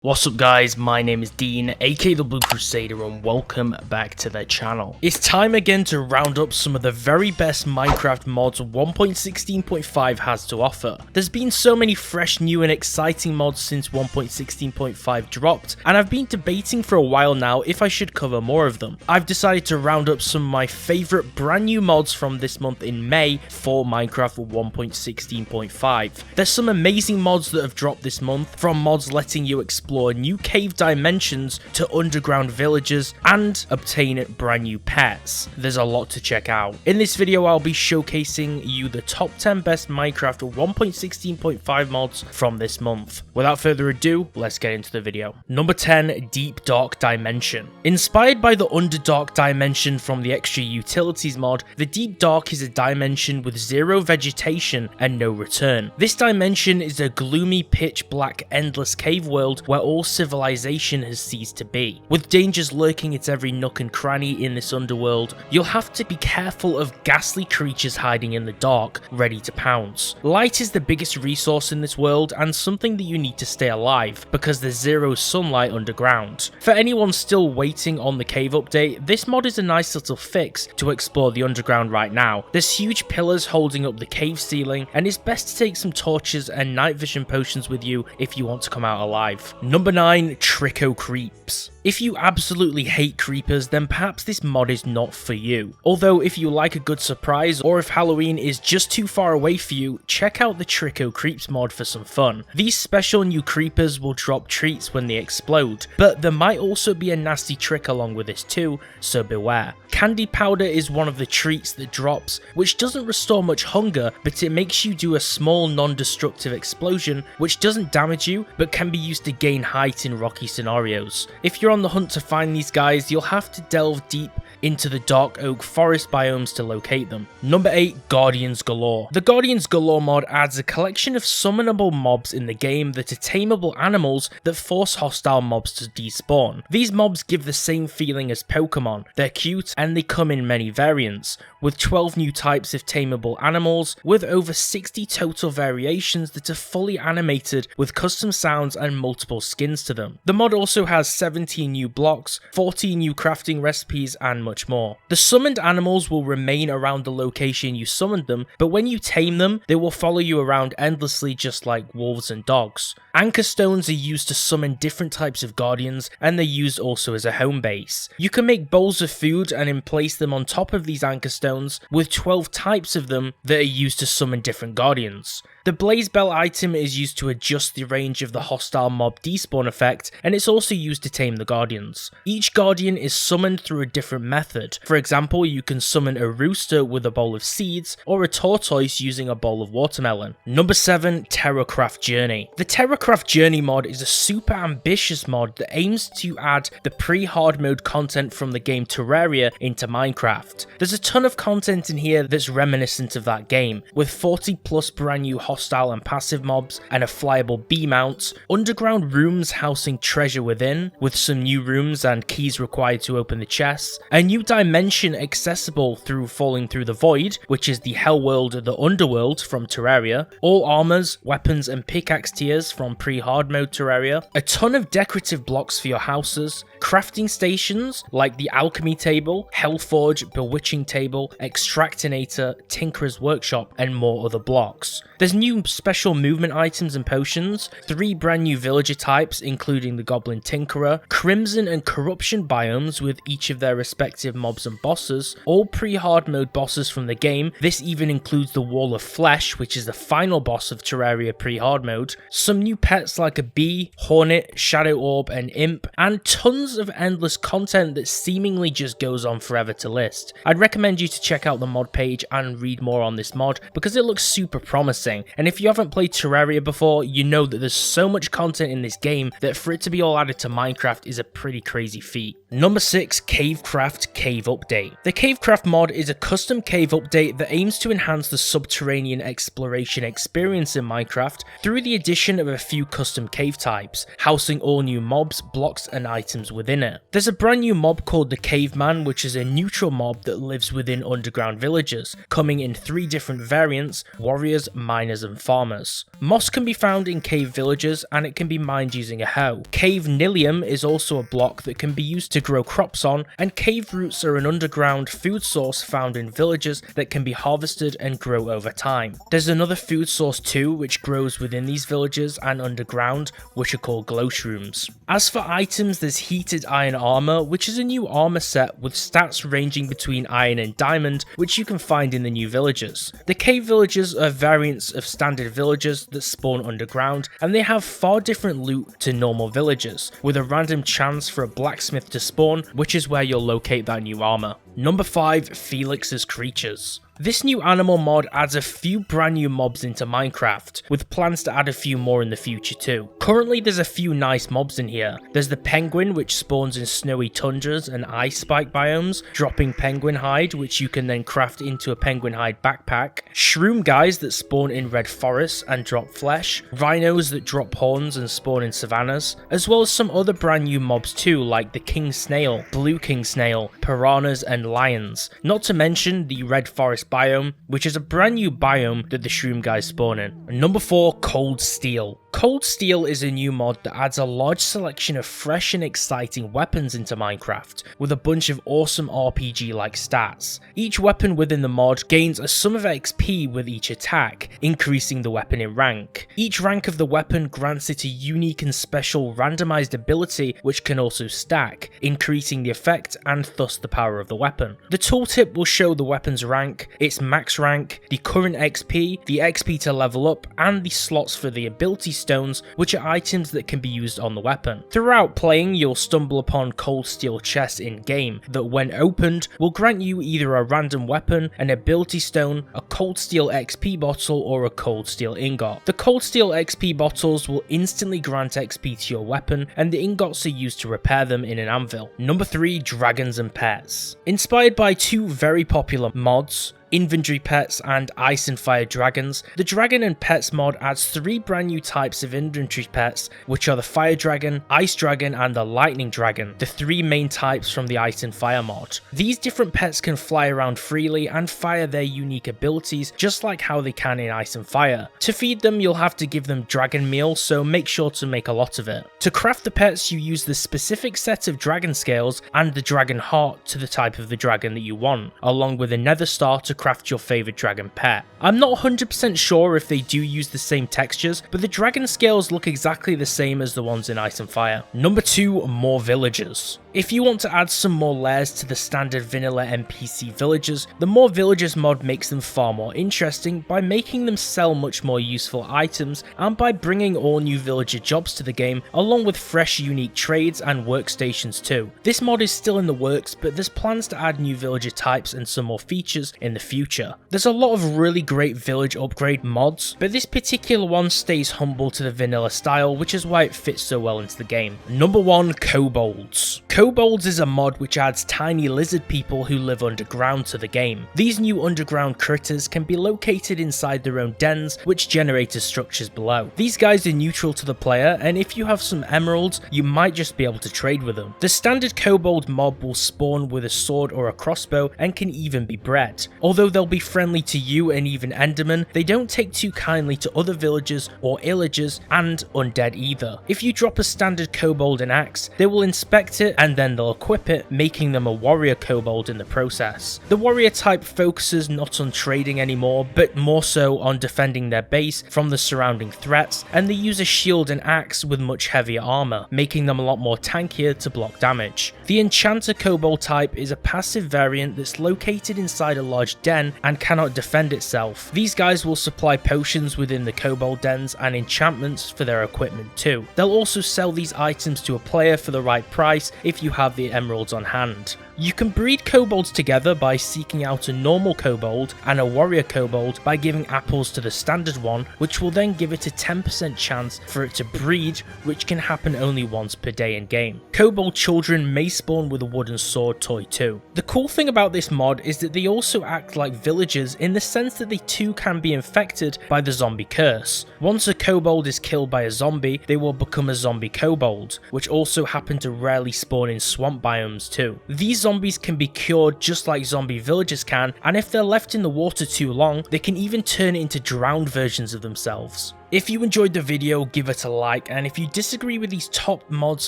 What's up guys, my name is Dean, aka the Blue Crusader, and welcome back to the channel. It's time again to round up some of the very best Minecraft mods 1.16.5 has to offer. There's been so many fresh, new and exciting mods since 1.16.5 dropped, and I've been debating for a while now if I should cover more of them. I've decided to round up some of my favourite brand new mods from this month in May for Minecraft 1.16.5. There's some amazing mods that have dropped this month, from mods letting you explore new cave dimensions to underground villages and obtain brand new pets. There's a lot to check out. In this video I'll be showcasing you the top 10 best Minecraft 1.16.5 mods from this month. Without further ado, let's get into the video. Number 10, Deep Dark Dimension. Inspired by the Underdark dimension from the Extra Utilities mod, the Deep Dark is a dimension with zero vegetation and no return. This dimension is a gloomy, pitch black, endless cave world where all civilization has ceased to be. With dangers lurking at every nook and cranny in this underworld, you'll have to be careful of ghastly creatures hiding in the dark, ready to pounce. Light is the biggest resource in this world and something that you need to stay alive, because there's zero sunlight underground. For anyone still waiting on the cave update, this mod is a nice little fix to explore the underground right now. There's huge pillars holding up the cave ceiling, and it's best to take some torches and night vision potions with you if you want to come out alive. Number 9, Trico Creeps. If you absolutely hate creepers, then perhaps this mod is not for you. Although if you like a good surprise, or if Halloween is just too far away for you, check out the Trico Creeps mod for some fun. These special new creepers will drop treats when they explode, but there might also be a nasty trick along with this too, so beware. Candy powder is one of the treats that drops, which doesn't restore much hunger, but it makes you do a small non-destructive explosion, which doesn't damage you, but can be used to gain height in rocky scenarios. If you're on the hunt to find these guys, you'll have to delve deep into the dark oak forest biomes to locate them. Number 8, Guardians Galore. The Guardians Galore mod adds a collection of summonable mobs in the game that are tameable animals that force hostile mobs to despawn. These mobs give the same feeling as Pokemon. They're cute and they come in many variants, with 12 new types of tameable animals, with over 60 total variations that are fully animated with custom sounds and multiple skins to them. The mod also has 17 new blocks, 14 new crafting recipes and much more. The summoned animals will remain around the location you summoned them, but when you tame them, they will follow you around endlessly just like wolves and dogs. Anchor stones are used to summon different types of guardians, and they're used also as a home base. You can make bowls of food and emplace them on top of these anchor stones, with 12 types of them that are used to summon different guardians. The Blaze Bell item is used to adjust the range of the hostile mob despawn effect, and it's also used to tame the guardians. Each guardian is summoned through a different method. For example, you can summon a rooster with a bowl of seeds, or a tortoise using a bowl of watermelon. Number 7, TerraCraft Journey. The TerraCraft Journey mod is a super ambitious mod that aims to add the pre-hard mode content from the game Terraria into Minecraft. There's a ton of content in here that's reminiscent of that game, with 40 plus brand new hostile and passive mobs, and a flyable bee mount, underground rooms housing treasure within, with some new rooms and keys required to open the chests, a new dimension accessible through falling through the void, which is the hell world or the underworld from Terraria, all armors, weapons and pickaxe tiers from pre-hard mode Terraria, a ton of decorative blocks for your houses, crafting stations like the alchemy table, hellforge, bewitching table, extractinator, tinkerer's workshop, and more other blocks. There's new special movement items and potions, 3 brand new villager types including the goblin tinkerer, crimson and corruption biomes with each of their respective mobs and bosses, all pre-hard mode bosses from the game. This even includes the wall of flesh, which is the final boss of Terraria pre-hard mode, some new pets like a bee, hornet, shadow orb and imp, and tons of endless content that seemingly just goes on forever to list. I'd recommend you to check out the mod page and read more on this mod because it looks super promising, and if you haven't played Terraria before, you know that there's so much content in this game that for it to be all added to Minecraft is a pretty crazy feat. Number 6, CaveCraft Cave Update. The CaveCraft mod is a custom cave update that aims to enhance the subterranean exploration experience in Minecraft through the addition of a few custom cave types, housing all new mobs, blocks and items within it. There's a brand new mob called the Caveman, which is a neutral mob that lives within underground villages, coming in 3 different variants: warriors, miners miners and farmers. Moss can be found in cave villages and it can be mined using a hoe. Cave Nilium is also a block that can be used to grow crops on, and cave roots are an underground food source found in villages that can be harvested and grow over time. There's another food source too which grows within these villages and underground, which are called glow shrooms. As for items, there's heated iron armor, which is a new armor set with stats ranging between iron and diamond, which you can find in the new villages. The cave villages are variants of standard villages that spawn underground, and they have far different loot to normal villages, with a random chance for a blacksmith to spawn, which is where you'll locate that new armor. Number 5, Felix's Creatures. This new animal mod adds a few brand new mobs into Minecraft, with plans to add a few more in the future too. Currently there's a few nice mobs in here. There's the penguin, which spawns in snowy tundras and ice spike biomes, dropping penguin hide, which you can then craft into a penguin hide backpack. Shroom guys that spawn in red forests and drop flesh. Rhinos that drop horns and spawn in savannas, as well as some other brand new mobs too, like the king snail, blue king snail, piranhas and lions. Not to mention the red forest biome, which is a brand new biome that the Shroom guys spawn in. Number 4, Cold Steel. Cold Steel is a new mod that adds a large selection of fresh and exciting weapons into Minecraft, with a bunch of awesome RPG-like stats. Each weapon within the mod gains a sum of XP with each attack, increasing the weapon in rank. Each rank of the weapon grants it a unique and special randomized ability which can also stack, increasing the effect and thus the power of the weapon. The tooltip will show the weapon's rank, its max rank, the current XP, the XP to level up, and the slots for the ability stones, which are items that can be used on the weapon. Throughout playing, you'll stumble upon cold steel chests in game that, when opened, will grant you either a random weapon, an ability stone, a cold steel XP bottle, or a cold steel ingot. The cold steel XP bottles will instantly grant XP to your weapon, and the ingots are used to repair them in an anvil. Number 3, Dragons and Pets. Inspired by two very popular mods, Inventory Pets and Ice and Fire Dragons, the Dragon and Pets mod adds 3 brand new types of inventory pets, which are the Fire Dragon, Ice Dragon, and the Lightning Dragon, the 3 main types from the Ice and Fire mod. These different pets can fly around freely and fire their unique abilities just like how they can in Ice and Fire. To feed them, you'll have to give them dragon meal, so make sure to make a lot of it. To craft the pets, you use the specific set of dragon scales and the dragon heart to the type of the dragon that you want, along with a nether star to craft your favorite dragon pet. I'm not 100% sure if they do use the same textures, but the dragon scales look exactly the same as the ones in Ice and Fire. Number 2, more villagers. If you want to add some more layers to the standard vanilla NPC villagers, the More Villagers mod makes them far more interesting by making them sell much more useful items and by bringing all new villager jobs to the game, along with fresh unique trades and workstations too. This mod is still in the works, but there's plans to add new villager types and some more features in the future. There's a lot of really great village upgrade mods, but this particular one stays humble to the vanilla style, which is why it fits so well into the game. Number 1, Kobolds. Kobolds is a mod which adds tiny lizard people who live underground to the game. These new underground critters can be located inside their own dens, which generate structures below. These guys are neutral to the player, and if you have some emeralds, you might just be able to trade with them. The standard kobold mob will spawn with a sword or a crossbow and can even be bred. Although they'll be friendly to you and even endermen, they don't take too kindly to other villagers or illagers and undead either. If you drop a standard kobold an axe, they will inspect it and then they'll equip it, making them a warrior kobold in the process. The warrior type focuses not on trading anymore, but more so on defending their base from the surrounding threats, and they use a shield and axe with much heavier armor, making them a lot more tankier to block damage. The enchanter kobold type is a passive variant that's located inside a large den and cannot defend itself. These guys will supply potions within the kobold dens and enchantments for their equipment too. They'll also sell these items to a player for the right price if you have the emeralds on hand. You can breed kobolds together by seeking out a normal kobold and a warrior kobold by giving apples to the standard one, which will then give it a 10% chance for it to breed, which can happen only once per day in game. Kobold children may spawn with a wooden sword toy too. The cool thing about this mod is that they also act like villagers in the sense that they too can be infected by the zombie curse. Once a kobold is killed by a zombie, they will become a zombie kobold, which also happen to rarely spawn in swamp biomes too. These zombies can be cured just like zombie villagers can, and if they're left in the water too long, they can even turn into drowned versions of themselves. If you enjoyed the video, give it a like, and if you disagree with these top mods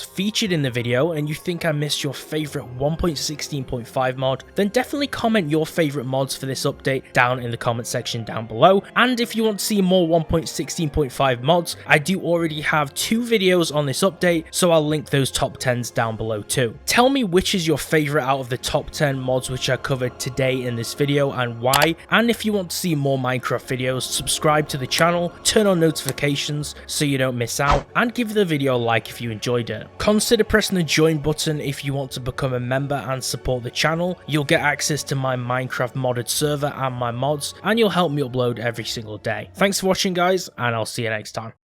featured in the video and you think I missed your favourite 1.16.5 mod, then definitely comment your favourite mods for this update down in the comment section down below. And if you want to see more 1.16.5 mods, I do already have 2 videos on this update, so I'll link those top 10s down below too. Tell me which is your favourite out of the top 10 mods which I covered today in this video and why, and if you want to see more Minecraft videos, subscribe to the channel, turn on notifications so you don't miss out, and give the video a like if you enjoyed it. Consider pressing the join button if you want to become a member and support the channel. You'll get access to my Minecraft modded server and my mods, and you'll help me upload every single day. Thanks for watching guys, and I'll see you next time.